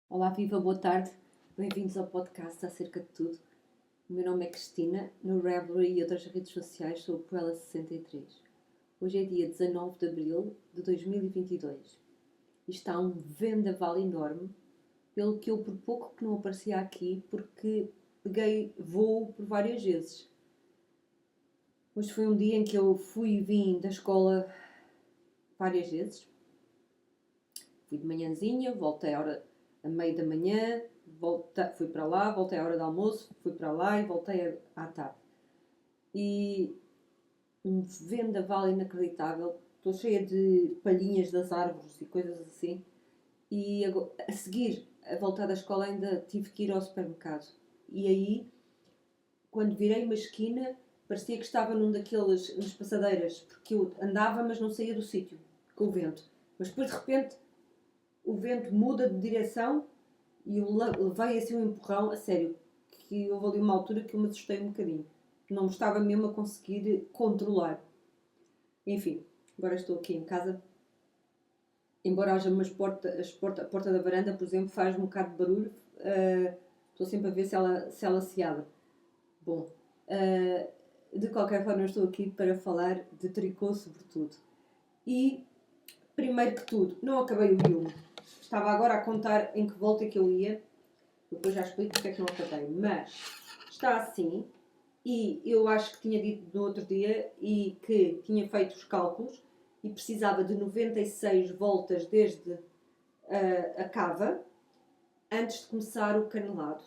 Olá, viva, boa tarde. Bem-vindos ao podcast Acerca de Tudo. O meu nome é Cristina, no Ravelry e outras redes sociais sou o Puela63. Hoje é dia 19 de Abril de 2022 e está um vendaval enorme, pelo que eu por pouco que não aparecia aqui porque peguei voo por várias vezes. Hoje foi um dia em que eu fui e vim da escola várias vezes. Fui de manhãzinha, voltei a meio da manhã, fui para lá, voltei à hora do almoço, fui para lá e voltei à tarde. E um vendaval inacreditável, estou cheia de palhinhas das árvores e coisas assim. E a seguir, a voltar da escola, ainda tive que ir ao supermercado. E aí, quando virei uma esquina, parecia que estava num daqueles, nas passadeiras, porque eu andava, mas não saía do sítio, com o vento. Mas depois, de repente, o vento muda de direção e eu levei assim um empurrão, a sério, que houve ali uma altura que eu me assustei um bocadinho. Não me estava mesmo a conseguir controlar. Enfim, agora estou aqui em casa. Embora haja a porta da varanda, por exemplo, faz um bocado de barulho. Estou sempre a ver se ela se abre. Bom, de qualquer forma, eu estou aqui para falar de tricô, sobretudo. E, primeiro que tudo, não acabei o filme. Estava agora a contar em que volta é que eu ia. Depois já explico porque é que não acabei. Mas está assim. E eu acho que tinha dito no outro dia e que tinha feito os cálculos e precisava de 96 voltas desde a cava antes de começar o canelado.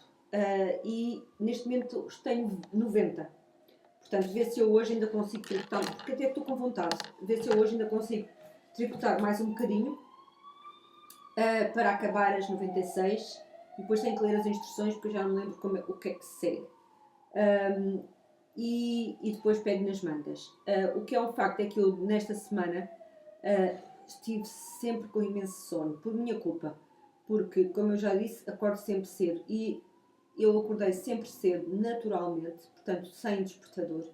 E neste momento tenho 90. Portanto, vê se eu hoje ainda consigo tricotar, porque até estou com vontade, vê se eu hoje ainda consigo tricotar mais um bocadinho para acabar as 96. E depois tenho que ler as instruções porque eu já não me lembro o que é que se segue. E depois pego nas mangas. O que é um facto é que eu, nesta semana, estive sempre com imenso sono, por minha culpa. Porque, como eu já disse, acordo sempre cedo. E eu acordei sempre cedo, naturalmente, portanto, sem despertador.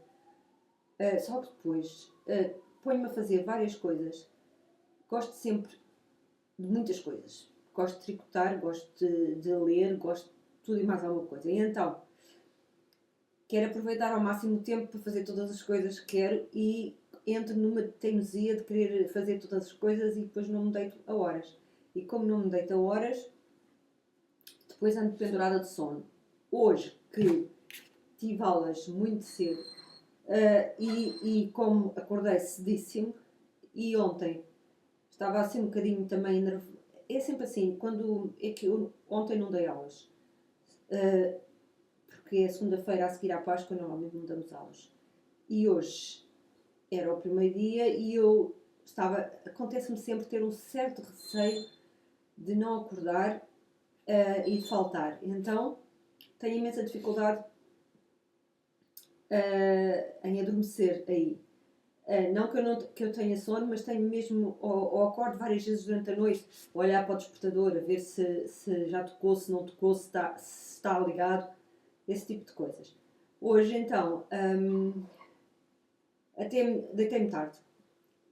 Só que depois ponho-me a fazer várias coisas. Gosto sempre de muitas coisas. Gosto de tricotar, gosto de ler, gosto de tudo e mais alguma coisa. E então, quero aproveitar ao máximo o tempo para fazer todas as coisas que quero e entro numa teimosia de querer fazer todas as coisas e depois não me deito a horas. E como não me deito a horas, depois ando pendurada de sono. Hoje, que tive aulas muito cedo e como acordei cedíssimo, e ontem estava assim um bocadinho também nervosa. É sempre assim, quando é que eu ontem não dei aulas. Porque é segunda-feira a seguir à Páscoa, normalmente não damos aulas. E hoje era o primeiro dia e eu acontece-me sempre ter um certo receio de não acordar e de faltar. Então tenho imensa dificuldade em adormecer aí. Não que eu tenha sono, mas tenho mesmo, ou acordo várias vezes durante a noite, a olhar para o despertador, a ver se já tocou, se não tocou, se está ligado, esse tipo de coisas. Hoje então, até deitei-me tarde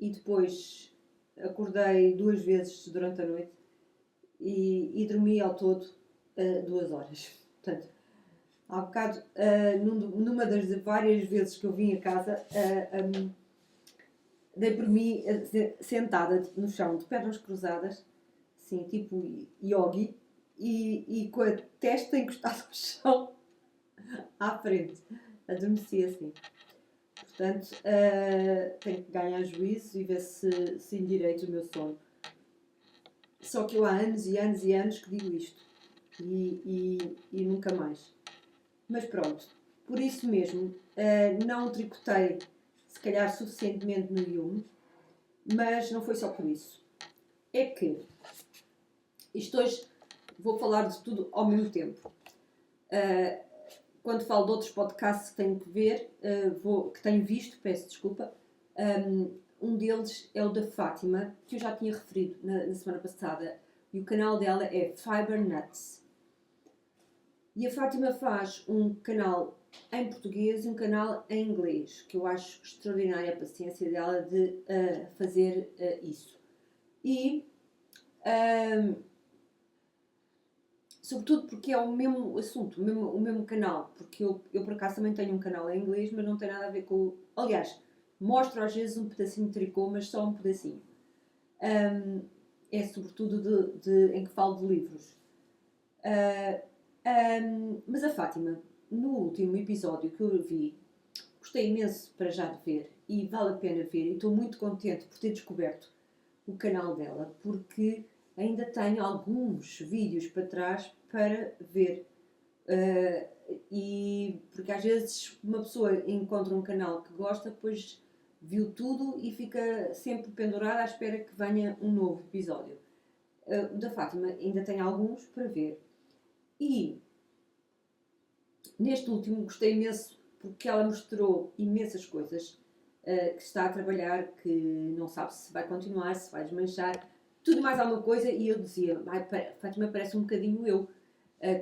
e depois acordei 2 vezes durante a noite e dormi ao todo 2 horas. Portanto, há bocado, numa das várias vezes que eu vim a casa, dei por mim sentada no chão, de pernas cruzadas, assim, tipo yogi, e com a testa encostada no chão, à frente. Adormeci assim. Portanto, tenho que ganhar juízo e ver se endireito o meu sono. Só que eu há anos e anos e anos que digo isto. E nunca mais. Mas pronto. Por isso mesmo, não tricotei, se calhar, suficientemente no Yume. Mas não foi só por isso. É que isto hoje vou falar de tudo ao mesmo tempo. Quando falo de outros podcasts que tenho que ver, que tenho visto, peço desculpa, um deles é o da Fátima, que eu já tinha referido na semana passada, e o canal dela é Fiber Nuts. E a Fátima faz um canal em português e um canal em inglês, que eu acho extraordinária a paciência dela de fazer isso. E, sobretudo porque é o mesmo assunto, o mesmo canal, porque eu por acaso também tenho um canal em inglês, mas não tem nada a ver com... Aliás, mostro às vezes um pedacinho de tricô, mas só um pedacinho. É sobretudo em que falo de livros. Mas a Fátima, no último episódio que eu vi, gostei imenso para já de ver e vale a pena ver, e estou muito contente por ter descoberto o canal dela, porque ainda tenho alguns vídeos para trás para ver. E porque às vezes uma pessoa encontra um canal que gosta, depois viu tudo e fica sempre pendurada à espera que venha um novo episódio. O da Fátima ainda tenho alguns para ver. E neste último gostei imenso porque ela mostrou imensas coisas que está a trabalhar, que não sabe se vai continuar, se vai desmanchar, tudo mais alguma coisa, e eu dizia, Fátima parece um bocadinho eu,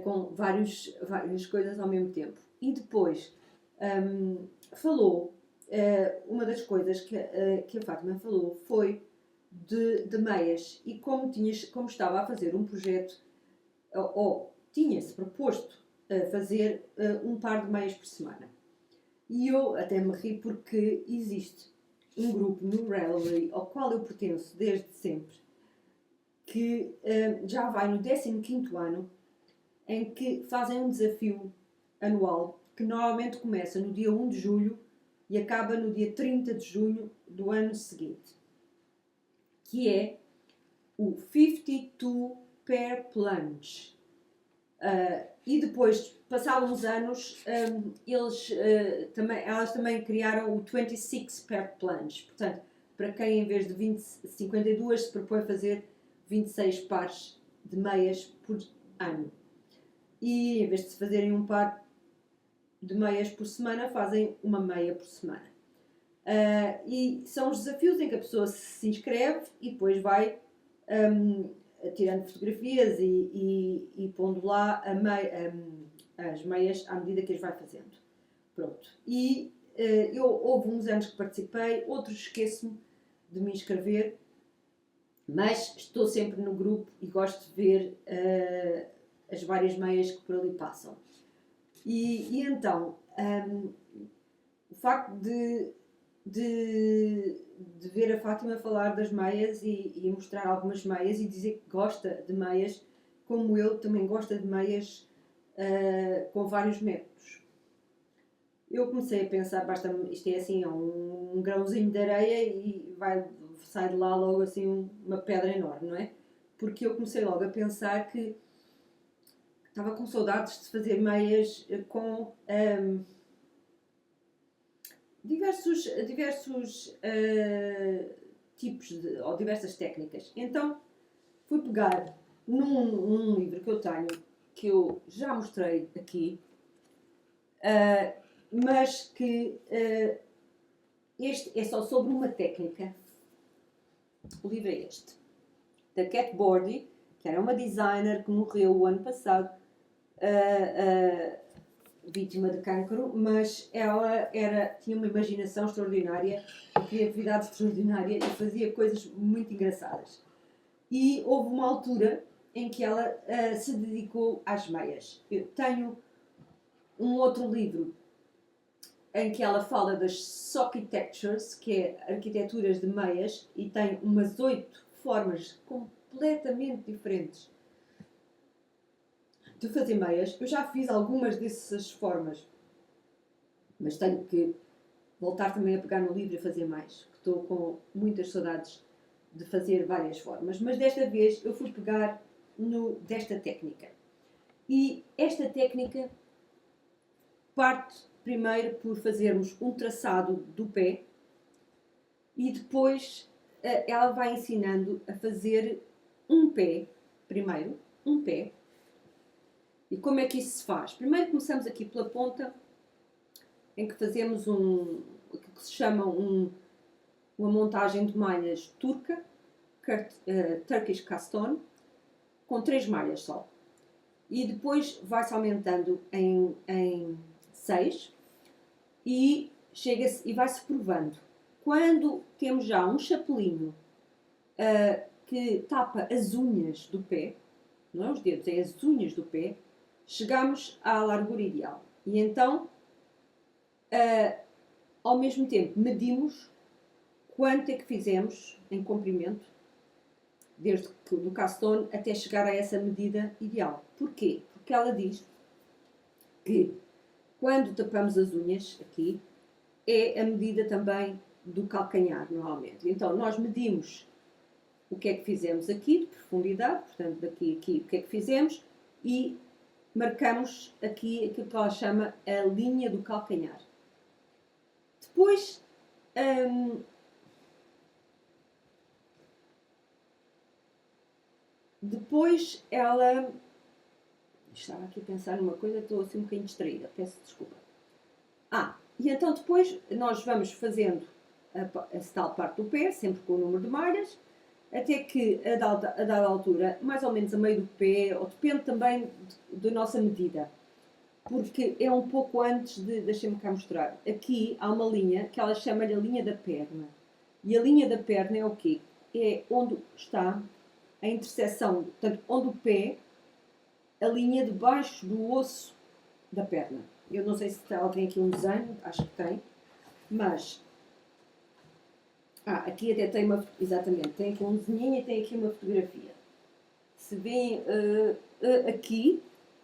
com várias coisas ao mesmo tempo. E depois falou, uma das coisas que a Fátima falou foi de meias, e como estava a fazer um projeto, ou tinha-se proposto fazer um par de meias por semana. E eu até me ri porque existe um grupo no Ravelry ao qual eu pertenço desde sempre, que já vai no 15º ano, em que fazem um desafio anual que normalmente começa no dia 1 de julho e acaba no dia 30 de junho do ano seguinte, que é o 52 Pair Plunge. E depois, passados uns anos, elas também criaram o 26 Pair Plunge. Portanto, para quem em vez de 52 se propõe fazer 26 pares de meias por ano. E em vez de se fazerem um par de meias por semana, fazem uma meia por semana. E são os desafios em que a pessoa se inscreve e depois vai tirando fotografias e pondo lá as meias à medida que as vai fazendo. Pronto. E houve uns anos que participei, outros esqueço-me de me inscrever, mas estou sempre no grupo e gosto de ver as várias meias que por ali passam. E então, o facto de ver a Fátima falar das meias e mostrar algumas meias e dizer que gosta de meias, como eu também gosto de meias com vários métodos. Eu comecei a pensar, isto é assim, é um grãozinho de areia e sai de lá logo assim uma pedra enorme, não é? Porque eu comecei logo a pensar que estava com saudades de fazer meias com diversos tipos ou diversas técnicas. Então fui pegar num livro que eu tenho, que eu já mostrei aqui, mas que este é só sobre uma técnica. O livro é este, da Cat Bordy, que era uma designer que morreu o ano passado, vítima de cancro, mas ela tinha uma imaginação extraordinária, uma criatividade extraordinária e fazia coisas muito engraçadas. E houve uma altura em que ela se dedicou às meias. Eu tenho um outro livro em que ela fala das Sockitectures, que é arquiteturas de meias, e tem umas 8 formas completamente diferentes de fazer meias. Eu já fiz algumas dessas formas, mas tenho que voltar também a pegar no livro e fazer mais, que estou com muitas saudades de fazer várias formas. Mas desta vez eu fui pegar desta técnica. E esta técnica parte primeiro por fazermos um traçado do pé e depois ela vai ensinando a fazer um pé, primeiro, um pé. E como é que isso se faz? Primeiro começamos aqui pela ponta, em que fazemos o que se chama uma montagem de malhas turca, Turkish Cast On, com 3 malhas só. e depois vai-se aumentando em 6 e chega-se e vai-se provando. Quando temos já um chapelinho que tapa as unhas do pé, não é os dedos, é as unhas do pé, chegamos à largura ideal. E então, ao mesmo tempo, medimos quanto é que fizemos em comprimento, desde do castone até chegar a essa medida ideal. Porquê? Porque ela diz que quando tapamos as unhas aqui, é a medida também do calcanhar, normalmente. Então, nós medimos o que é que fizemos aqui, de profundidade, portanto, daqui a aqui, o que é que fizemos, e marcamos aqui aquilo que ela chama a linha do calcanhar. Depois, ela... Estava aqui a pensar numa coisa, estou assim um bocadinho distraída, peço desculpa. E então depois nós vamos fazendo essa tal parte do pé, sempre com o número de malhas, até que a dada altura, mais ou menos a meio do pé, ou depende também da nossa medida, porque é um pouco antes de, deixem-me cá mostrar, aqui há uma linha que ela chama-lhe a linha da perna. E a linha da perna é o quê? É onde está a interseção, portanto, onde o pé alinha debaixo do osso da perna. Eu não sei se ela tem aqui um desenho, acho que tem, mas... aqui até tem uma... Exatamente, tem aqui um desenho e tem aqui uma fotografia. Se vêem aqui,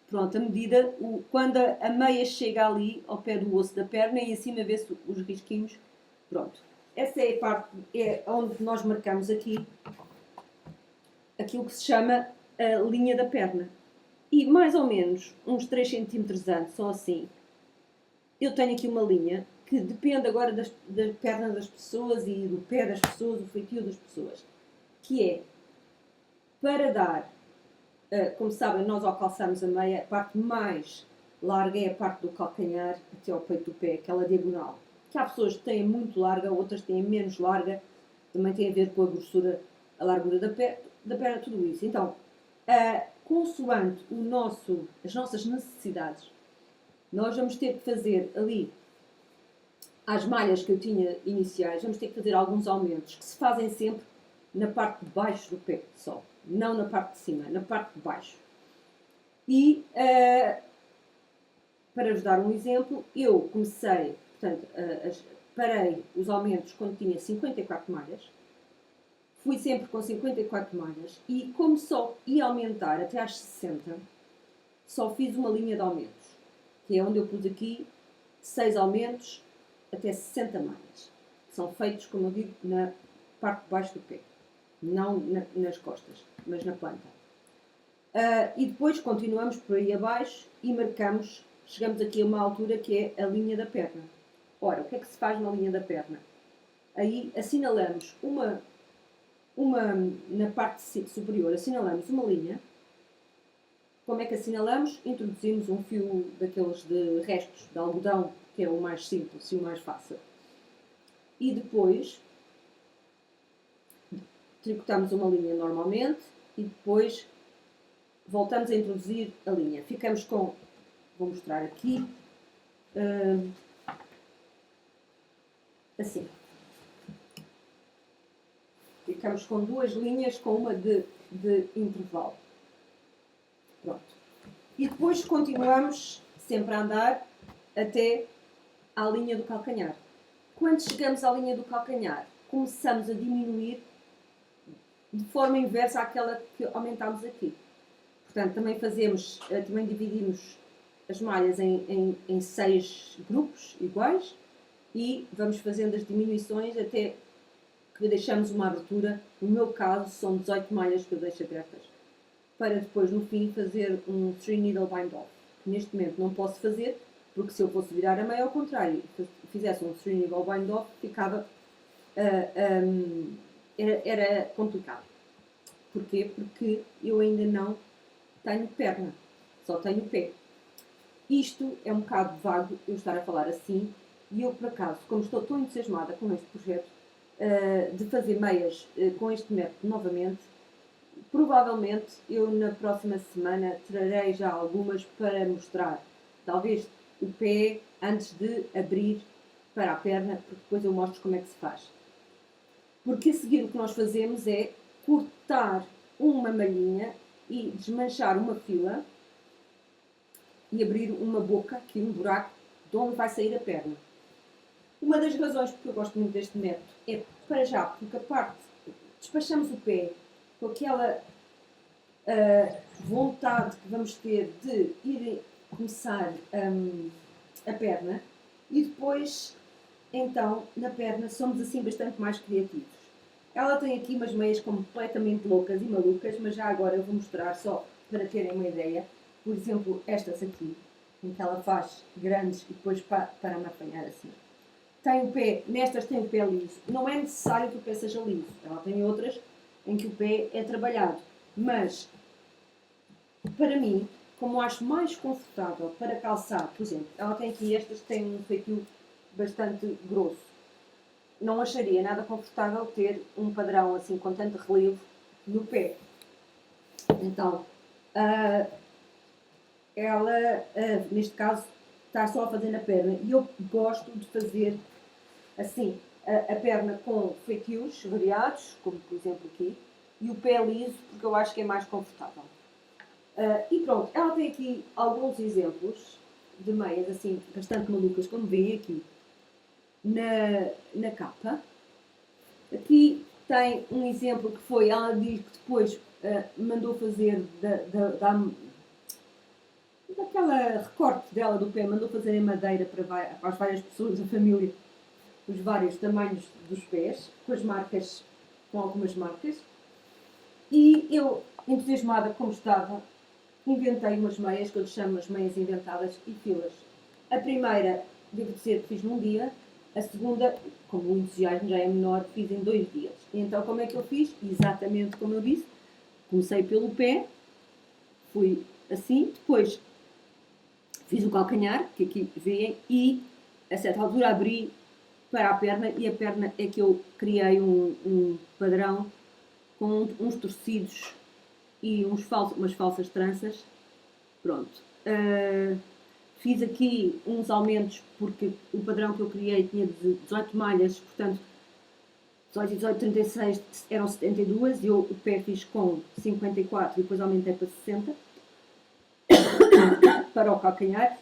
pronto, a medida, quando a meia chega ali, ao pé do osso da perna, e em cima vê-se os risquinhos, pronto. Essa é a parte, é onde nós marcamos aqui aquilo que se chama a linha da perna. E mais ou menos uns 3 cm antes, só assim, eu tenho aqui uma linha que depende agora da perna das pessoas e do pé das pessoas, do feitio das pessoas, que é para dar, como sabem, nós ao calçarmos a meia, a parte mais larga é a parte do calcanhar até ao peito do pé, aquela diagonal. Que há pessoas que têm muito larga, outras têm menos larga, também tem a ver com a grossura, a largura da perna, tudo isso. Então, consoante as nossas necessidades, nós vamos ter que fazer ali, às malhas que eu tinha iniciais, vamos ter que fazer alguns aumentos que se fazem sempre na parte de baixo do pé só, não na parte de cima, na parte de baixo. E, para vos dar um exemplo, eu comecei, portanto, parei os aumentos quando tinha 54 malhas, fui sempre com 54 malhas e como só ia aumentar até às 60, só fiz uma linha de aumentos, que é onde eu pus aqui 6 aumentos até 60 malhas. São feitos, como eu digo, na parte de baixo do pé, não nas costas, mas na planta. E depois continuamos por aí abaixo e marcamos, chegamos aqui a uma altura que é a linha da perna. Ora, o que é que se faz na linha da perna? Aí assinalamos na parte superior, assinalamos uma linha. Como é que assinalamos? Introduzimos um fio daqueles de restos de algodão, que é o mais simples e o mais fácil. E depois tricotamos uma linha normalmente e depois voltamos a introduzir a linha. Ficamos com, vou mostrar aqui, assim. Ficamos com 2 linhas com uma de intervalo. Pronto. E depois continuamos sempre a andar até à linha do calcanhar. Quando chegamos à linha do calcanhar, começamos a diminuir de forma inversa àquela que aumentámos aqui. Portanto, também dividimos as malhas em 6 grupos iguais e vamos fazendo as diminuições até que deixamos uma abertura. No meu caso, são 18 malhas que eu deixo abertas, para depois, no fim, fazer um 3 needle bind off. Neste momento não posso fazer, porque se eu fosse virar a meia ao contrário, fizesse um 3 needle bind off, ficava... era complicado. Porquê? Porque eu ainda não tenho perna, só tenho pé. Isto é um bocado vago eu estar a falar assim, e eu, por acaso, como estou tão entusiasmada com este projeto, de fazer meias com este método novamente, Provavelmente eu na próxima semana trarei já algumas para mostrar. Talvez o pé antes de abrir para a perna, porque depois eu mostro como é que se faz. Porque a seguir o que nós fazemos é cortar uma malhinha e desmanchar uma fila e abrir uma boca, aqui um buraco, de onde vai sair a perna. Uma das razões porque eu gosto muito deste método é, para já, porque a parte, despachamos o pé com aquela vontade que vamos ter de ir começar a perna e depois, então, na perna somos assim bastante mais criativos. Ela tem aqui umas meias completamente loucas e malucas, mas já agora eu vou mostrar só para terem uma ideia. Por exemplo, estas aqui, em que ela faz grandes e depois para me apanhar assim. Tem o pé, nestas tem o pé liso. Não é necessário que o pé seja liso. Ela tem outras em que o pé é trabalhado. Mas, para mim, como acho mais confortável para calçar, por exemplo, ela tem aqui estas que têm um feitio bastante grosso. Não acharia nada confortável ter um padrão assim com tanto relevo no pé. Então, ela, neste caso, está só a fazer na perna. E eu gosto de fazer assim, a perna com feitios variados, como por exemplo aqui, e o pé liso, porque eu acho que é mais confortável. E pronto, ela tem aqui alguns exemplos de meias assim, bastante malucas, como veem aqui na capa. Aqui tem um exemplo que foi, ela diz que depois mandou fazer daquela recorte dela do pé, mandou fazer em madeira para as várias pessoas da família, os vários tamanhos dos pés, com algumas marcas. E eu, entusiasmada como estava, inventei umas meias, que eu chamo as meias inventadas, e filas. A primeira, devo dizer que fiz num dia. A segunda, como o entusiasmo já é menor, fiz em 2 dias. E então como é que eu fiz? Exatamente como eu disse. Comecei pelo pé, fui assim, depois fiz o calcanhar, que aqui veem, e a certa altura abri para a perna, e a perna é que eu criei um padrão com uns torcidos e umas falsas tranças. Pronto. Fiz aqui uns aumentos, porque o padrão que eu criei tinha 18 malhas, portanto 18 e 18, 36 eram 72, e eu o pé fiz com 54 e depois aumentei para 60 para o calcanhar,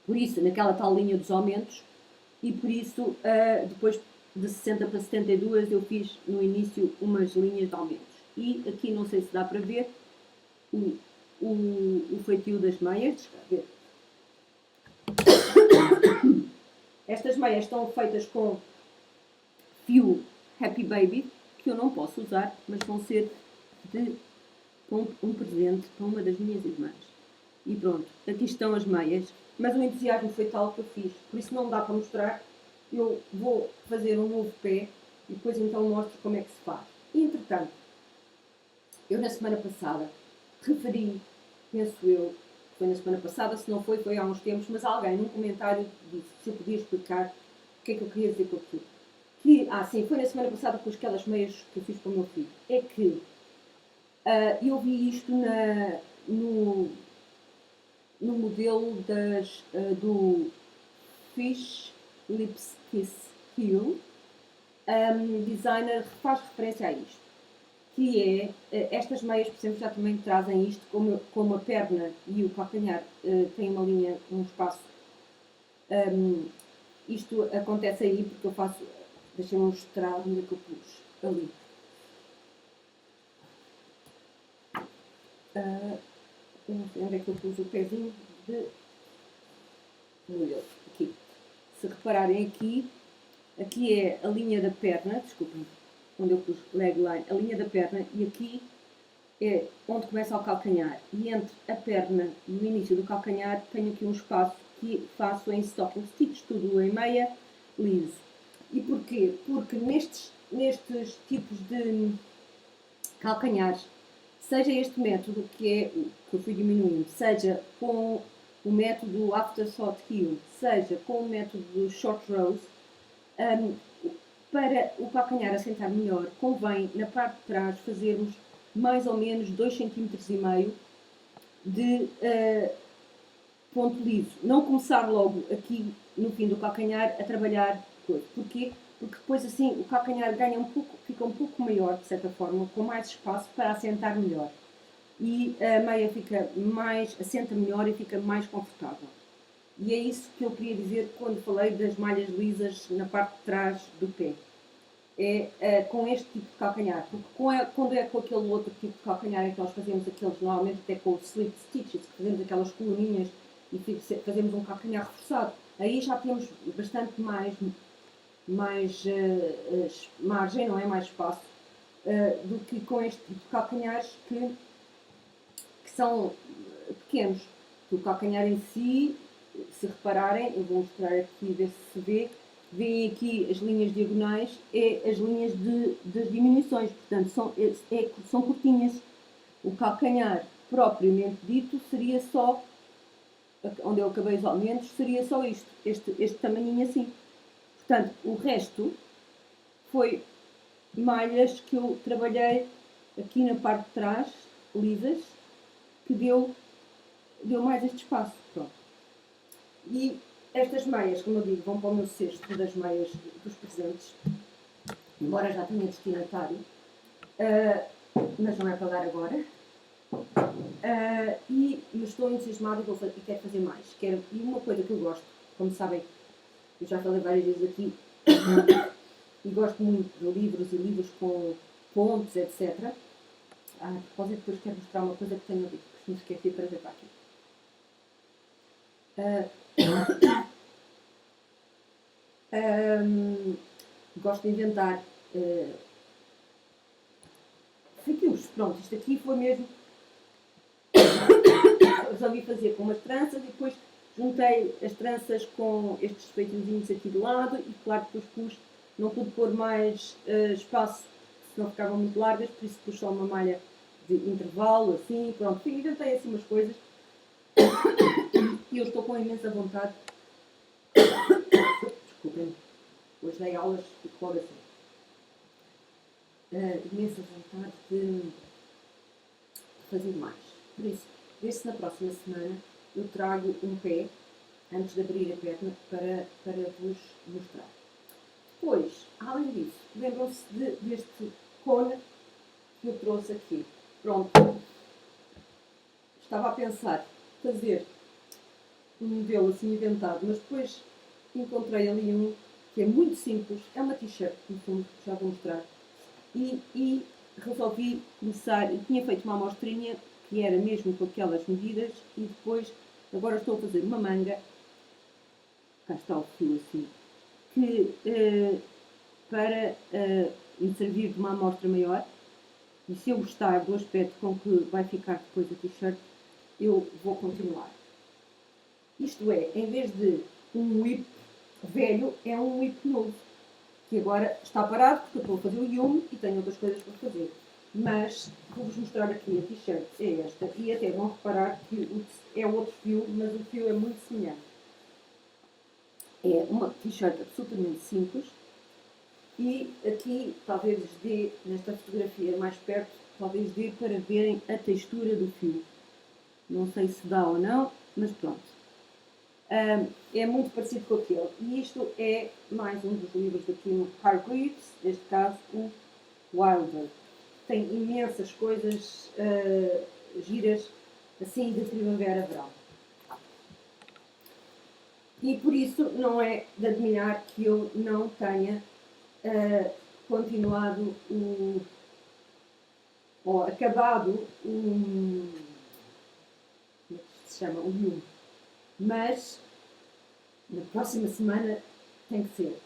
por isso naquela tal linha dos aumentos, e por isso depois de 60 para 72 eu fiz no início umas linhas de aumentos. E aqui não sei se dá para ver o feitio das meias, deixa eu ver. Estas meias estão feitas com fio Happy Baby, que eu não posso usar, mas vão ser um presente para uma das minhas irmãs. E pronto, aqui estão as meias, mas o entusiasmo foi tal que eu fiz, por isso não dá para mostrar. Eu vou fazer um novo pé e depois então mostro como é que se faz. E, entretanto, eu na semana passada referi, penso eu, foi na semana passada, se não foi, foi há uns tempos, mas alguém num comentário disse se eu podia explicar o que é que eu queria dizer com aquilo. Sim, foi na semana passada com aquelas meias que eu fiz para o meu filho. É que eu vi isto no modelo do Fish Lips Kiss Heel. Designer faz referência a isto, que é, estas meias, por exemplo, já também trazem isto, como a perna e o calcanhar têm uma linha, um espaço. Isto acontece aí porque eu faço, deixa-me mostrar onde é que eu pus, ali. Eu não sei onde é que eu pus o pezinho de modelo, aqui. Se repararem aqui é a linha da perna, desculpem, onde eu pus leg line, a linha da perna, e aqui é onde começa o calcanhar. E entre a perna e o início do calcanhar tenho aqui um espaço que faço em stocking stitch, tudo em meia, liso. E porquê? Porque nestes tipos de calcanhares, seja este método que eu fui diminuindo, seja com o método afterthought heel, seja com o método do short rows, para o calcanhar assentar melhor, convém na parte de trás fazermos mais ou menos 2,5 cm de ponto liso. Não começar logo aqui no fim do calcanhar a trabalhar coisa. Porquê? Porque depois assim o calcanhar ganha fica um pouco maior, de certa forma, com mais espaço para assentar melhor. E a meia assenta melhor e fica mais confortável. E é isso que eu queria dizer quando falei das malhas lisas na parte de trás do pé. Com este tipo de calcanhar, porque quando é com aquele outro tipo de calcanhar em que nós fazemos aqueles, normalmente até com o slip stitches, que fazemos aquelas coluninhas e fazemos um calcanhar reforçado, aí já temos bastante mais margem, não é? Mais espaço, do que com este tipo de calcanhares que são pequenos. O calcanhar em si, se repararem, eu vou mostrar aqui, ver se vê, veem aqui as linhas diagonais, as linhas das diminuições, portanto são curtinhas. O calcanhar propriamente dito seria só, onde eu acabei os aumentos, seria só este tamanhinho assim. Portanto, o resto foi malhas que eu trabalhei aqui na parte de trás, lisas, que deu mais este espaço. Pronto. E estas meias, como eu digo, vão para o meu cesto das meias dos presentes, embora já tenha destinatário, mas não é para dar agora. Mas estou entusiasmada e quero fazer mais. E uma coisa que eu gosto, como sabem, eu já falei várias vezes aqui, e gosto muito de livros e livros com pontos, etc. A propósito, depois quero mostrar uma coisa que tenho ali, que me esqueci para ver para aqui. Gosto de inventar feitios. Pronto, isto aqui foi mesmo. Resolvi fazer com umas tranças e depois juntei as tranças com estes feitiozinhos aqui do lado e claro que depois não pude pôr mais espaço, senão ficavam muito largas, por isso pus só uma malha de intervalo, assim, pronto, inventei assim umas coisas e eu estou com imensa vontade. Desculpem, hoje dei aulas e logo assim. Imensa vontade de fazer mais. Por isso, ver se na próxima semana eu trago um pé, antes de abrir a perna, para vos mostrar. Depois, além disso, lembram-se deste cone que eu trouxe aqui. Pronto. Estava a pensar fazer um modelo assim inventado, mas depois encontrei ali um que é muito simples, é uma t-shirt, no fundo, já vou mostrar. E resolvi começar, eu tinha feito uma amostrinha que era mesmo com aquelas medidas e depois, agora estou a fazer uma manga, cá está o fio assim, que para me servir de uma amostra maior e se eu gostar do aspecto com que vai ficar depois a t-shirt, eu vou continuar. Isto é, em vez de um whip velho, é um whip novo, que agora está parado porque eu estou a fazer o yume e tenho outras coisas para fazer. Mas vou-vos mostrar aqui a t-shirt, é esta, e até vão reparar que é outro fio, mas o fio é muito semelhante. É uma t-shirt absolutamente simples e aqui talvez dê, nesta fotografia mais perto, talvez dê para verem a textura do fio. Não sei se dá ou não, mas pronto. É muito parecido com aquele. E isto é mais um dos livros da Kim Hargreaves, neste caso o Wilder. Tem imensas coisas giras, assim, de primavera-verão. E por isso não é de admirar que eu não tenha continuado ou acabado como é que se chama? O yume. Mas na próxima semana tem que ser.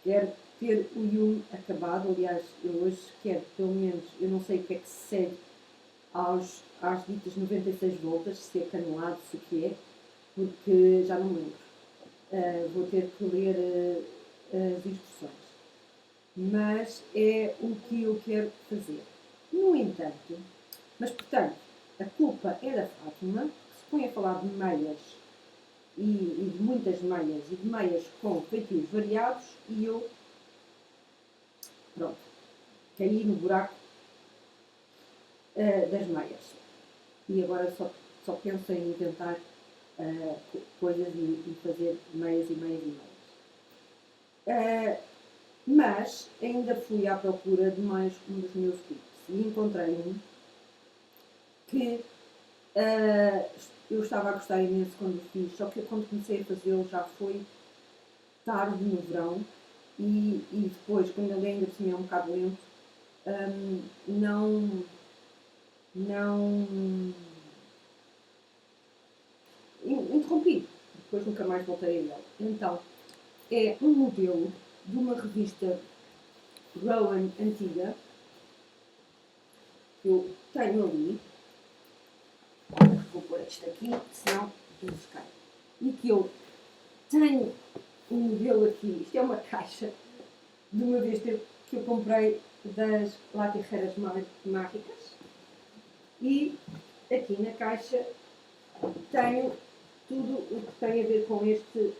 Quero ter o yume acabado. Aliás, eu hoje quero, pelo menos, eu não sei o que é que se segue às ditas 96 voltas, se é canelado, se o que é, porque já não me lembro. Vou ter que ler as instruções. Mas é o que eu quero fazer. No entanto, mas portanto, a culpa é da Fátima, que se põe a falar de meias e de muitas meias e de meias com feitios variados e eu, pronto, caí no buraco das meias. E agora só penso em inventar coisas e fazer meias e meias e meias. Mas ainda fui à procura de mais um dos meus tips e encontrei um que eu estava a gostar imenso quando fiz, só que quando comecei a fazê-lo já foi tarde no verão e depois, quando ele ainda assim é um bocado lento, não interrompi, depois nunca mais voltei a ele. Então, é um modelo de uma revista Rowan antiga, que eu tenho ali, vou pôr isto aqui, senão eles caem, e que eu tenho um modelo aqui, isto é uma caixa de uma vez que eu comprei das latirreiras mágicas, e aqui na caixa tenho tudo o que tem a ver com este,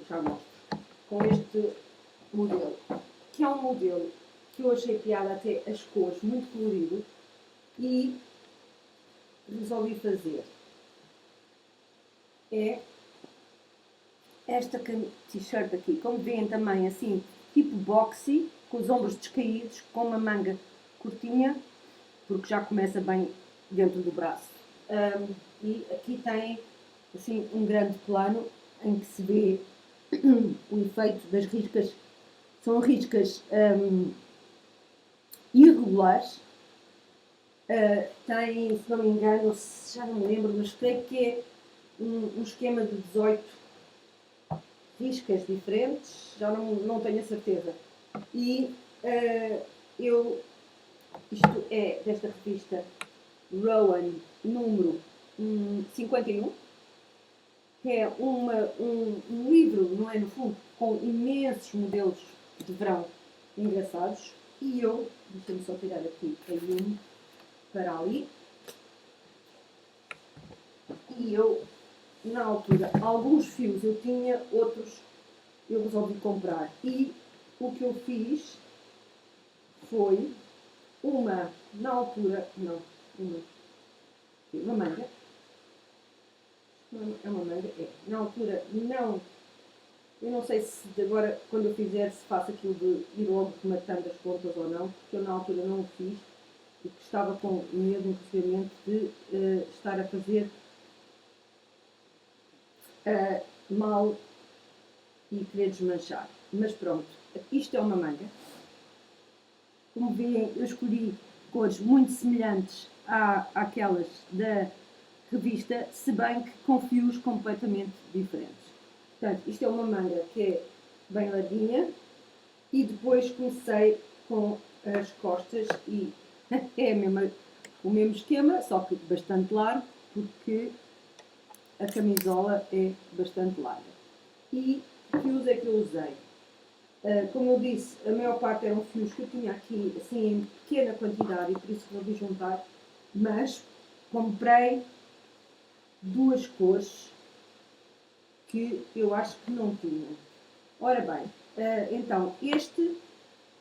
já mostro, com este modelo, que é um modelo que eu achei piada até as cores, muito colorido, e resolvi fazer. É esta t-shirt aqui, como veem também assim, tipo boxy, com os ombros descaídos, com uma manga curtinha, porque já começa bem dentro do braço. E aqui tem assim um grande plano em que se vê o efeito das riscas. São riscas irregulares. Tem, se não me engano, já não me lembro, mas creio que é um esquema de 18 riscas diferentes, já não tenho a certeza. E isto é desta revista Rowan número 51, que é um livro, não é, no fundo, com imensos modelos de verão engraçados. E deixa-me só tirar aqui a Yumi para ali. E na altura, alguns fios eu tinha, outros eu resolvi comprar. E o que eu fiz foi na altura, uma manga. É uma manga, é. Na altura, eu não sei se agora, quando eu fizer, se faço aquilo de ir logo rematando as pontas ou não, porque eu na altura não o fiz e que estava com medo, inclusive, de estar a fazer mal e querer desmanchar. Mas pronto, isto é uma manga. Como veem, eu escolhi cores muito semelhantes àquelas da revista, se bem que com fios completamente diferentes. Portanto, isto é uma manga que é bem larguinha e depois comecei com as costas e é o mesmo esquema, só que bastante largo, porque a camisola é bastante larga. E que fios é que eu usei? Como eu disse, a maior parte eram fios que eu tinha aqui assim em pequena quantidade e por isso resolvi juntar, mas comprei duas cores que eu acho que não tinha. Ora bem, então este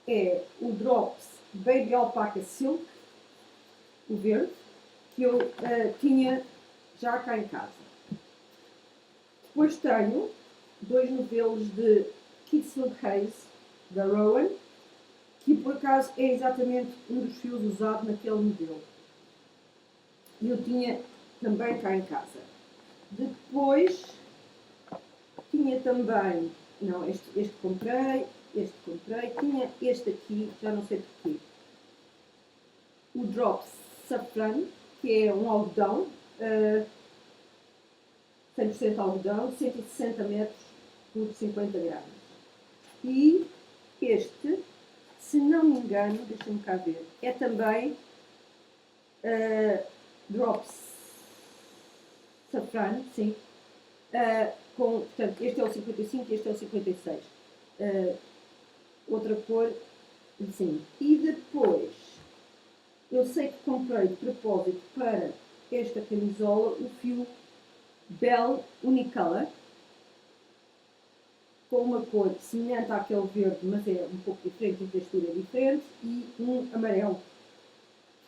é o Drops Baby Alpaca Silk, o verde, que eu tinha já cá em casa. Depois tenho dois novelos de Kid Silk Haze, da Rowan, que por acaso é exatamente um dos fios usados naquele modelo. E eu tinha também cá em casa. Depois tinha também, não, este comprei, tinha este aqui, já não sei porquê. O Drops Saffron, que é um algodão, 100% algodão, 160 metros por 50 gramas. E este, se não me engano, deixa-me cá ver, é também Drops Saffron, sim. Portanto, este é o 55 e este é o 56. Outra cor, sim. E depois, eu sei que comprei de propósito para esta camisola o fio Bell Unicolor, com uma cor semelhante àquele verde, mas é um pouco diferente, em textura diferente, e um amarelo,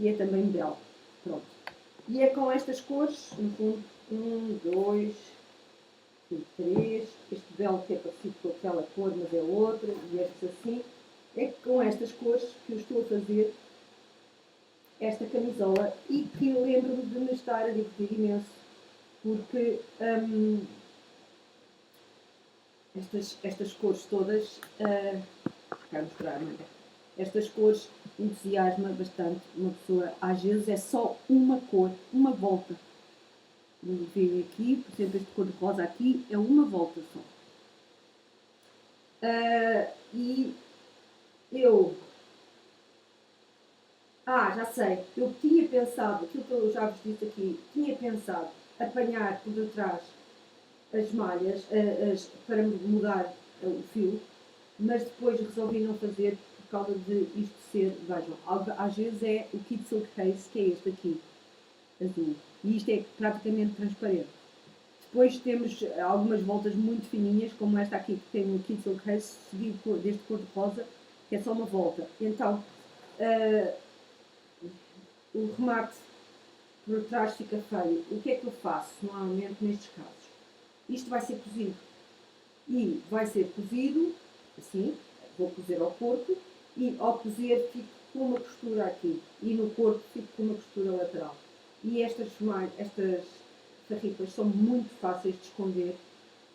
que é também belo. Pronto. E é com estas cores, no fundo, 1, 2 e 3. Este belo que é parecido com aquela cor, mas é outra, e estes assim. É com estas cores que eu estou a fazer esta camisola e que lembro-me de me estar a divertir imenso, porque estas cores todas, quero mostrar, manga. Estas cores entusiasma bastante uma pessoa. Às vezes é só uma cor, uma volta. Vem aqui, por exemplo, este cor de rosa aqui é uma volta só. E eu... já sei. Eu tinha pensado, aquilo que eu já vos disse aqui, tinha pensado apanhar por detrás as malhas para mudar o fio, mas depois resolvi não fazer por causa de isto ser, vejam, às vezes é o Kid Silk Case, que é este aqui, azul, e isto é praticamente transparente. Depois temos algumas voltas muito fininhas, como esta aqui que tem o Kid Silk Case, seguido deste cor de rosa, que é só uma volta. Então, o remate por trás fica feio. O que é que eu faço normalmente nestes casos? Isto vai ser cozido. E vai ser cozido, assim, vou cozer ao corpo, e ao cozer fico com uma costura aqui. E no corpo fico com uma costura lateral. E estas farripas são muito fáceis de esconder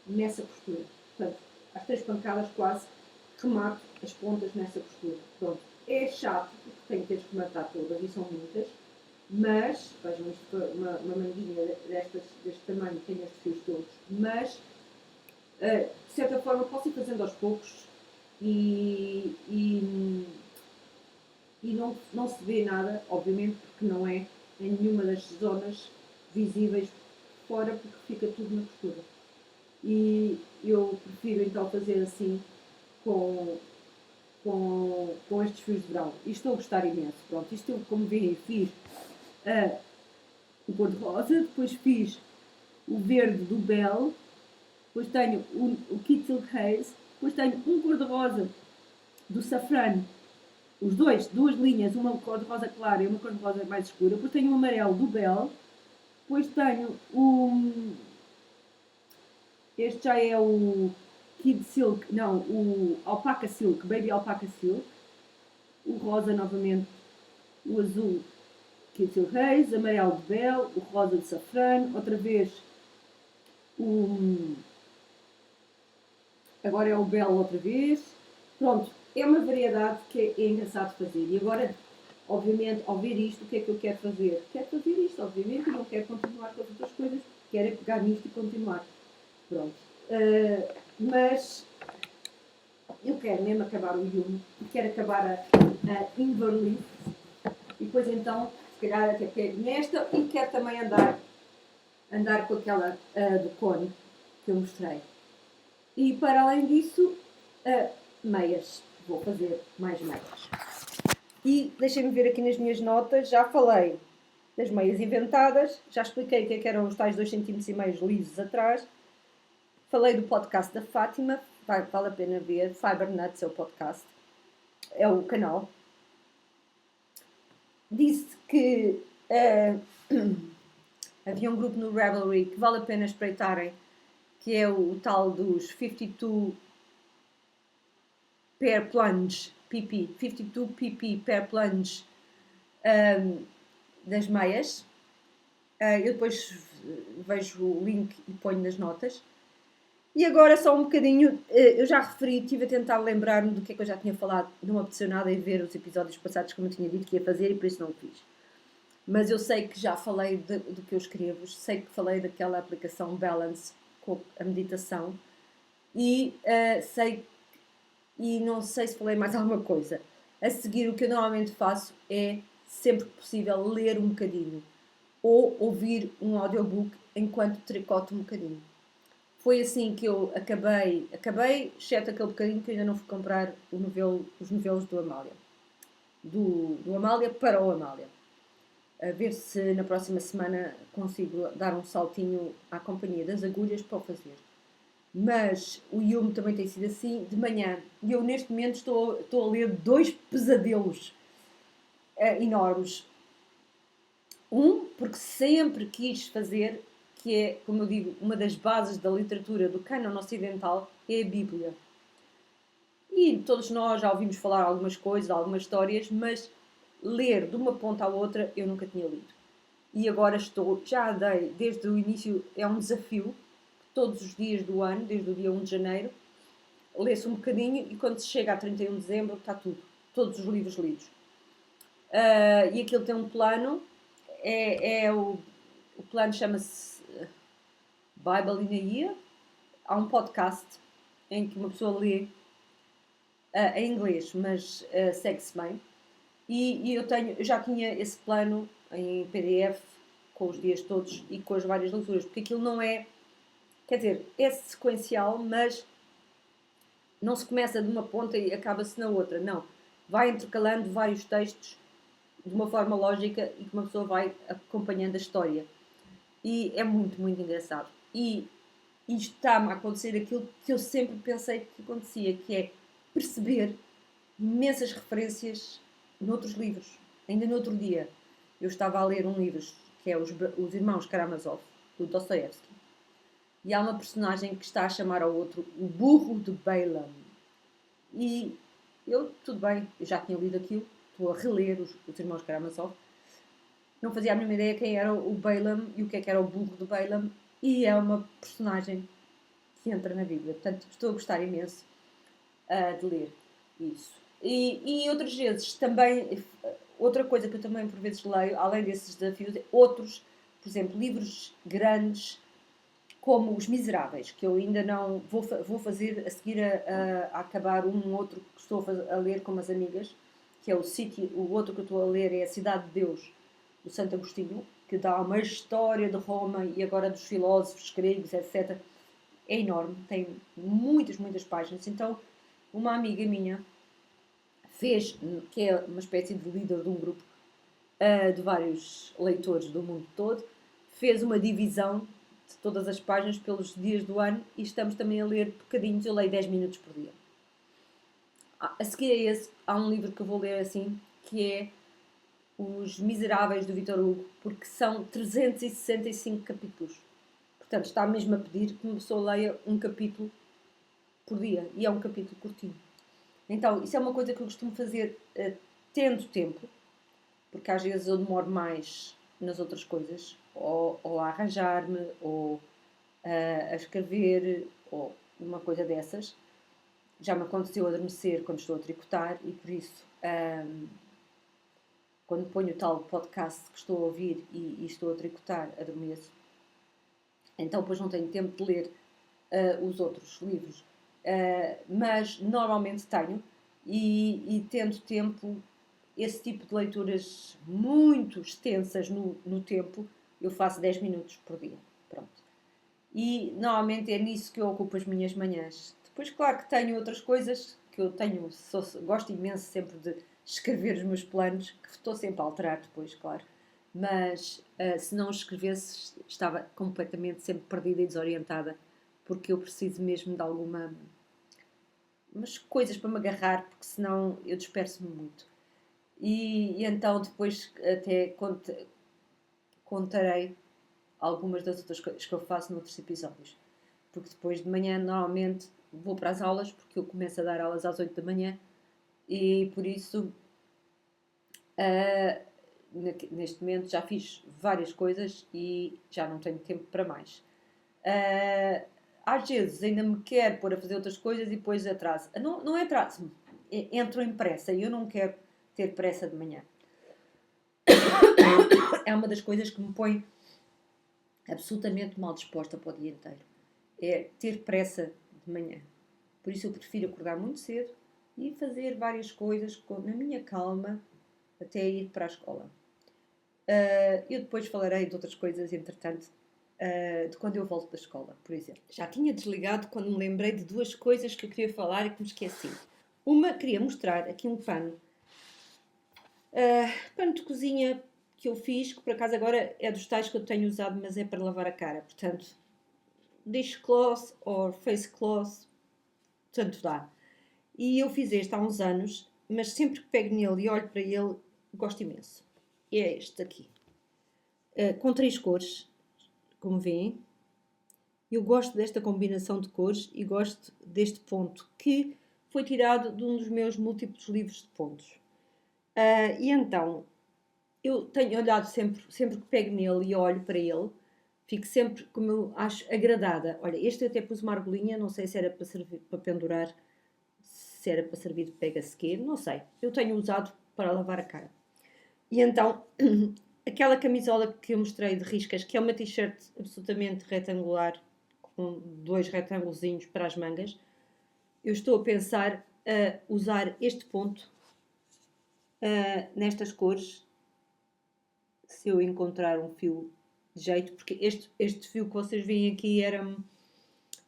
nessa costura. Portanto, às 3 pancadas quase remato as pontas nessa costura. Pronto. É chato, porque tenho que ter que rematar todas, e são muitas. Mas, vejam, isto foi uma manguinha deste tamanho, tem estes fios todos, mas de certa forma posso ir fazendo aos poucos e não se vê nada, obviamente, porque não é em nenhuma das zonas visíveis fora, porque fica tudo na costura. E eu prefiro então fazer assim com estes fios de verão. E estou a gostar imenso. Pronto, isto eu, como veem, fiz o cor de rosa, depois fiz o verde do Bell, depois tenho o Kid Silk Haze, depois tenho um cor de rosa do Safran, duas linhas, uma cor de rosa clara e uma cor de rosa mais escura, depois tenho o amarelo do Bell, depois tenho este já é o Kid Silk, não, o Alpaca Silk, Baby Alpaca Silk, o rosa novamente, o azul Kid Silk Haze, amarelo de Bell, o rosa de Safran, outra vez agora é o Bell outra vez. Pronto, é uma variedade que é engraçado fazer. E agora, obviamente, ao ver isto, o que é que eu quero fazer? Quero fazer isto, obviamente, e não quero continuar com as outras coisas. Quero é pegar nisto e continuar. Pronto. Mas eu quero mesmo acabar o Yume e quero acabar a Inverleaf. E depois então, se calhar até pego nesta e quero também andar com aquela do cone que eu mostrei. E para além disso, meias. Vou fazer mais meias. E deixem-me ver aqui nas minhas notas, já falei das meias inventadas, já expliquei o que eram os tais 2,5 cm lisos atrás. Falei do podcast da Fátima, vale a pena ver, Fiber Nuts é o podcast, é o canal. Disse que havia um grupo no Ravelry que vale a pena espreitarem, que é o tal dos 52 Pair Plunge PP, 52 PP Pair Plunge das meias. Eu depois vejo o link e ponho nas notas. E agora só um bocadinho, eu já referi, estive a tentar lembrar-me do que é que eu já tinha falado, não me apeteceu nada em ver os episódios passados como eu tinha dito que ia fazer e por isso não o fiz. Mas eu sei que já falei do que eu escrevo, sei que falei daquela aplicação Balance com a meditação e não sei se falei mais alguma coisa. A seguir, o que eu normalmente faço é, sempre que possível, ler um bocadinho ou ouvir um audiobook enquanto tricoto um bocadinho. Foi assim que eu acabei, exceto aquele bocadinho que eu ainda não fui comprar os novelos do Amália. Do Amália para o Amália. A ver se na próxima semana consigo dar um saltinho à Companhia das Agulhas para o fazer. Mas o Yume também tem sido assim, de manhã. E eu neste momento estou a ler 2 pesadelos enormes. Porque sempre quis fazer, que é, como eu digo, uma das bases da literatura do cânon ocidental, é a Bíblia. E todos nós já ouvimos falar algumas coisas, algumas histórias, mas ler de uma ponta à outra eu nunca tinha lido. E agora já dei, desde o início, é um desafio, todos os dias do ano, desde o dia 1 de janeiro, lê-se um bocadinho e quando se chega a 31 de dezembro está tudo, todos os livros lidos. E aquilo tem um plano, o plano chama-se Bible in a Year. Há um podcast em que uma pessoa lê em inglês, mas segue-se bem. E eu já tinha esse plano em PDF, com os dias todos e com as várias leituras, porque aquilo não é, quer dizer, é sequencial, mas não se começa de uma ponta e acaba-se na outra, não. Vai intercalando vários textos de uma forma lógica e que uma pessoa vai acompanhando a história. E é muito, muito engraçado. E isto está-me a acontecer aquilo que eu sempre pensei que acontecia, que é perceber imensas referências noutros livros. Ainda no outro dia, eu estava a ler um livro que é Os Irmãos Karamazov, do Dostoevsky. E há uma personagem que está a chamar ao outro o burro de Balaam. E eu, tudo bem, eu já tinha lido aquilo, estou a reler os Irmãos Karamazov. Não fazia a mínima ideia quem era o Balaam e o que é que era o burro de Balaam. E é uma personagem que entra na Bíblia. Portanto, estou a gostar imenso de ler isso. E outras vezes também, outra coisa que eu também por vezes leio, além desses desafios, outros, por exemplo, livros grandes como Os Miseráveis, que eu ainda não vou fazer a seguir a acabar um outro que estou a ler com umas amigas, que é o outro que eu estou a ler é A Cidade de Deus, do Santo Agostinho, que dá uma história de Roma e agora dos filósofos gregos, etc. É enorme, tem muitas, muitas páginas. Então, uma amiga minha fez, que é uma espécie de líder de um grupo de vários leitores do mundo todo, fez uma divisão de todas as páginas pelos dias do ano e estamos também a ler bocadinhos. Eu leio 10 minutos por dia. A seguir a esse, há um livro que eu vou ler assim, que é Os Miseráveis, do Victor Hugo, porque são 365 capítulos. Portanto, está mesmo a pedir que uma pessoa leia um capítulo por dia. E é um capítulo curtinho. Então, isso é uma coisa que eu costumo fazer tendo tempo, porque às vezes eu demoro mais nas outras coisas, ou a arranjar-me, ou a escrever, ou uma coisa dessas. Já me aconteceu adormecer quando estou a tricotar e por isso, quando ponho o tal podcast que estou a ouvir e estou a tricotar, adormeço. Então depois não tenho tempo de ler os outros livros. Mas normalmente tenho e tendo tempo, esse tipo de leituras muito extensas no tempo, eu faço 10 minutos por dia. Pronto. E normalmente é nisso que eu ocupo as minhas manhãs. Depois, claro que tenho outras coisas que eu tenho, gosto imenso sempre de escrever os meus planos, que estou sempre a alterar depois, claro. Mas se não escrevesse, estava completamente sempre perdida e desorientada, porque eu preciso mesmo de umas coisas para me agarrar, porque senão eu disperso-me muito. E então depois até contarei algumas das outras coisas que eu faço noutros episódios. Porque depois de manhã normalmente vou para as aulas, porque eu começo a dar aulas às 8 da manhã e por isso neste momento já fiz várias coisas e já não tenho tempo para mais. Às vezes ainda me quero pôr a fazer outras coisas e depois atraso. Não é atraso, entro em pressa e eu não quero ter pressa de manhã. É uma das coisas que me põe absolutamente mal disposta para o dia inteiro. É ter pressa de manhã. Por isso eu prefiro acordar muito cedo e fazer várias coisas na minha calma até ir para a escola. Eu depois falarei de outras coisas, entretanto, de quando eu volto da escola, por exemplo. Já tinha desligado quando me lembrei de duas coisas que eu queria falar e que me esqueci. Uma, queria mostrar aqui um pano. Pano de cozinha que eu fiz, que por acaso agora é dos tais que eu tenho usado, mas é para lavar a cara. Portanto, dishcloth ou face cloth, tanto dá. E eu fiz este há uns anos, mas sempre que pego nele e olho para ele, gosto imenso. E é este aqui. com 3 cores, como veem. Eu gosto desta combinação de cores e gosto deste ponto, que foi tirado de um dos meus múltiplos livros de pontos. E então, eu tenho olhado sempre que pego nele e olho para ele, fico sempre, como eu acho, agradada. Olha, este eu até pus uma argolinha, não sei se era para servir para pendurar, se era para servir de pega-sequer, não sei. Eu tenho usado para lavar a cara. E então, aquela camisola que eu mostrei de riscas, que é uma t-shirt absolutamente retangular, com 2 retângulozinhos para as mangas, eu estou a pensar a usar este ponto nestas cores, se eu encontrar um fio de jeito, porque este fio que vocês veem aqui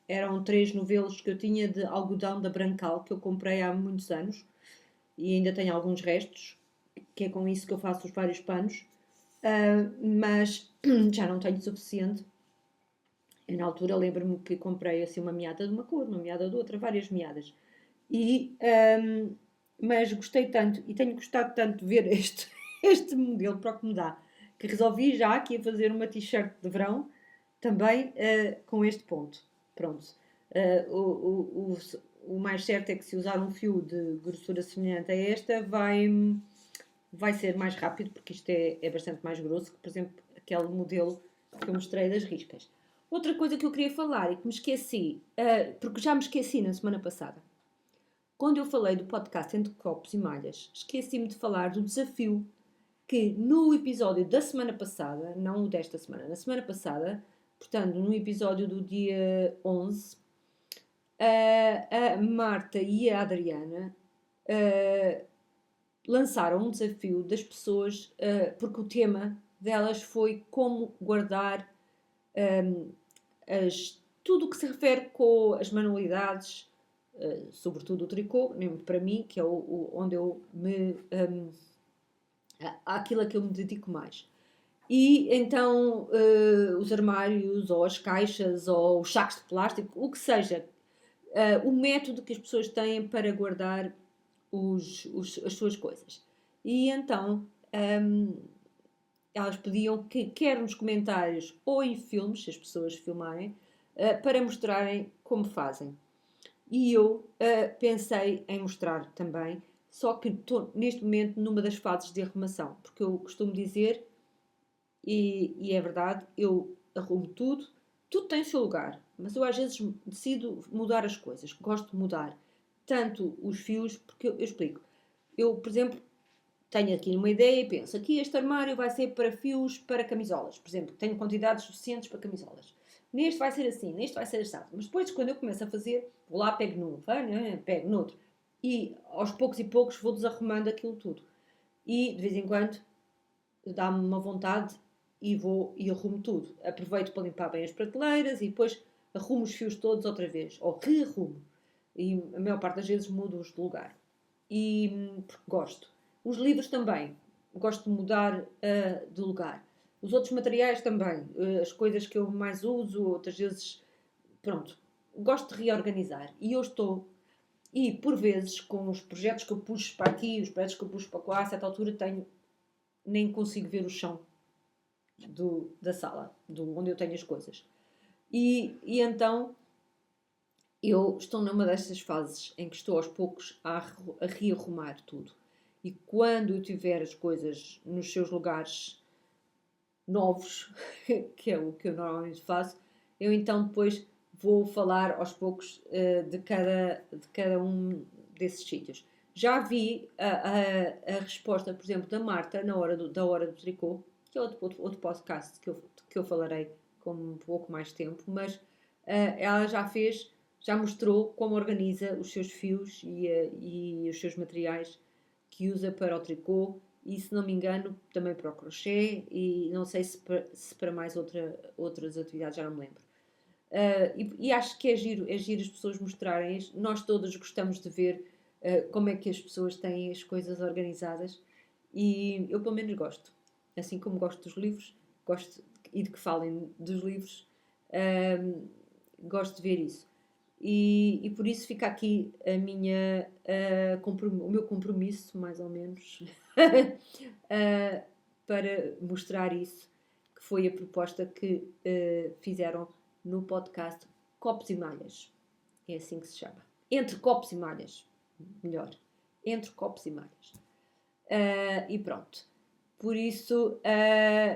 eram 3 novelos que eu tinha de algodão da Brancal, que eu comprei há muitos anos, e ainda tenho alguns restos, que é com isso que eu faço os vários panos, mas já não tenho suficiente. Eu, na altura, lembro-me que comprei assim uma meada de uma cor, uma meada de outra, várias meadas. Mas gostei tanto, e tenho gostado tanto de ver este modelo para o que me dá, que resolvi já aqui a fazer uma t-shirt de verão, também com este ponto. Pronto. O mais certo é que se usar um fio de grossura semelhante a esta, vai ser mais rápido, porque isto é bastante mais grosso que, por exemplo, aquele modelo que eu mostrei das riscas. Outra coisa que eu queria falar e que me esqueci, porque já me esqueci na semana passada, quando eu falei do podcast Entre Copos e Malhas, esqueci-me de falar do desafio que no episódio da semana passada, não o desta semana, na semana passada, portanto, no episódio do dia 11, a Marta e a Adriana lançaram um desafio das pessoas, porque o tema delas foi como guardar tudo o que se refere com as manualidades, sobretudo o tricô, mesmo para mim, que é onde eu aquilo a que eu me dedico mais. E então os armários, ou as caixas, ou os sacos de plástico, o que seja, o método que as pessoas têm para guardar as suas coisas. E então elas pediam que, quer nos comentários ou em filmes, se as pessoas filmarem, para mostrarem como fazem. E eu pensei em mostrar também, só que estou neste momento numa das fases de arrumação, porque eu costumo dizer, e é verdade, eu arrumo tudo tem o seu lugar, mas eu às vezes decido mudar as coisas, gosto de mudar tanto os fios, porque eu explico. Eu, por exemplo, tenho aqui uma ideia e penso, aqui este armário vai ser para fios para camisolas, por exemplo, tenho quantidades suficientes para camisolas. Neste vai ser assim, neste vai ser assado. Mas depois, quando eu começo a fazer, vou lá, pego num, pego noutro. E aos poucos e poucos vou desarrumando aquilo tudo. E, de vez em quando, dá-me uma vontade e vou e arrumo tudo. Aproveito para limpar bem as prateleiras e depois arrumo os fios todos outra vez. Ou rearrumo. E a maior parte das vezes mudo-os de lugar. E porque gosto. Os livros também. Gosto de mudar de lugar. Os outros materiais também. As coisas que eu mais uso, outras vezes... Pronto. Gosto de reorganizar. E eu estou... E, por vezes, com os projetos que eu puxo para aqui, os projetos que eu puxo para lá, a certa altura nem consigo ver o chão da sala, onde eu tenho as coisas. E então, eu estou numa destas fases em que estou aos poucos a rearrumar tudo. E quando eu tiver as coisas nos seus lugares novos, que é o que eu normalmente faço, eu então depois vou falar aos poucos de cada um desses sítios. Já vi a resposta, por exemplo, da Marta da hora do tricô, que é outro podcast que eu falarei com um pouco mais tempo, mas ela já mostrou como organiza os seus fios e os seus materiais que usa para o tricô e, se não me engano, também para o crochê e não sei se para mais outras atividades, já não me lembro. E acho que é giro as pessoas mostrarem. Nós todos gostamos de ver como é que as pessoas têm as coisas organizadas e eu pelo menos gosto. Assim como gosto dos livros, gosto e de que falem dos livros, gosto de ver isso. E por isso fica aqui o meu compromisso, mais ou menos, para mostrar isso, que foi a proposta que fizeram no podcast Copos e Malhas. É assim que se chama. Entre Copos e Malhas. Melhor. Entre Copos e Malhas. E pronto. Por isso,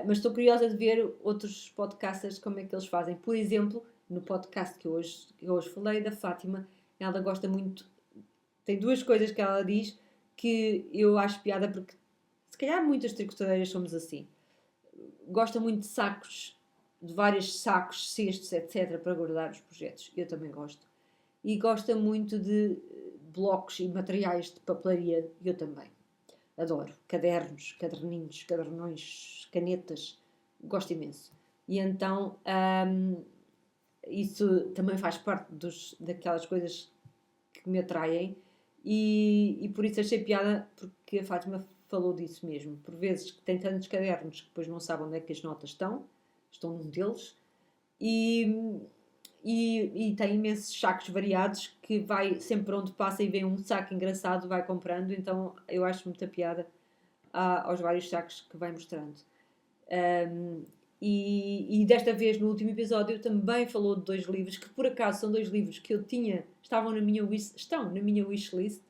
mas estou curiosa de ver outros podcasters como é que eles fazem. Por exemplo, no podcast que eu hoje falei, da Fátima, ela gosta muito. Tem duas coisas que ela diz que eu acho piada, porque se calhar muitas tricotadeiras somos assim. Gosta muito de sacos, de vários sacos, cestos, etc., para guardar os projetos. Eu também gosto. E gosta muito de blocos e materiais de papelaria. Eu também. Adoro. Cadernos, caderninhos, cadernões, canetas. Gosto imenso. E então, isso também faz parte daquelas coisas que me atraem. E por isso achei piada, porque a Fátima falou disso mesmo. Por vezes que tem tantos cadernos que depois não sabe onde é que as notas estão num deles, e tem imensos sacos variados que vai sempre onde passa e vê um saco engraçado, vai comprando. Então eu acho muita piada aos vários sacos que vai mostrando. E desta vez, no último episódio, também falou de 2 livros que, por acaso, são 2 livros que eu estão na minha wishlist,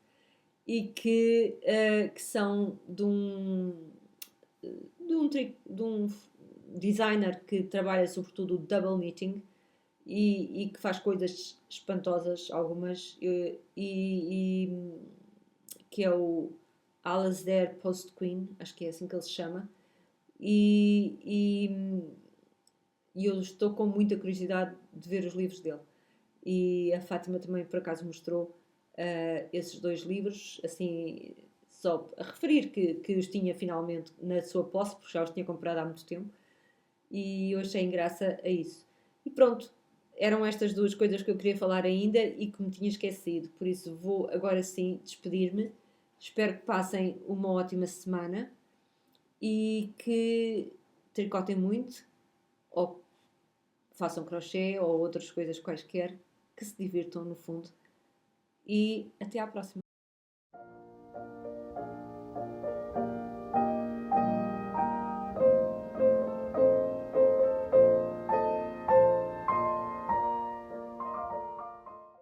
e que são de um designer que trabalha sobretudo o double knitting e que faz coisas espantosas, algumas, que é o Alasdair Postqueen, acho que é assim que ele se chama. E eu estou com muita curiosidade de ver os livros dele. E a Fátima também, por acaso, mostrou esses 2 livros, assim, só a referir que os tinha finalmente na sua posse, porque já os tinha comprado há muito tempo. E eu achei graça a isso. E pronto, eram estas 2 coisas que eu queria falar ainda e que me tinha esquecido. Por isso vou agora sim despedir-me. Espero que passem uma ótima semana e que tricotem muito, ou façam crochê ou outras coisas quaisquer, que se divirtam no fundo. E até à próxima.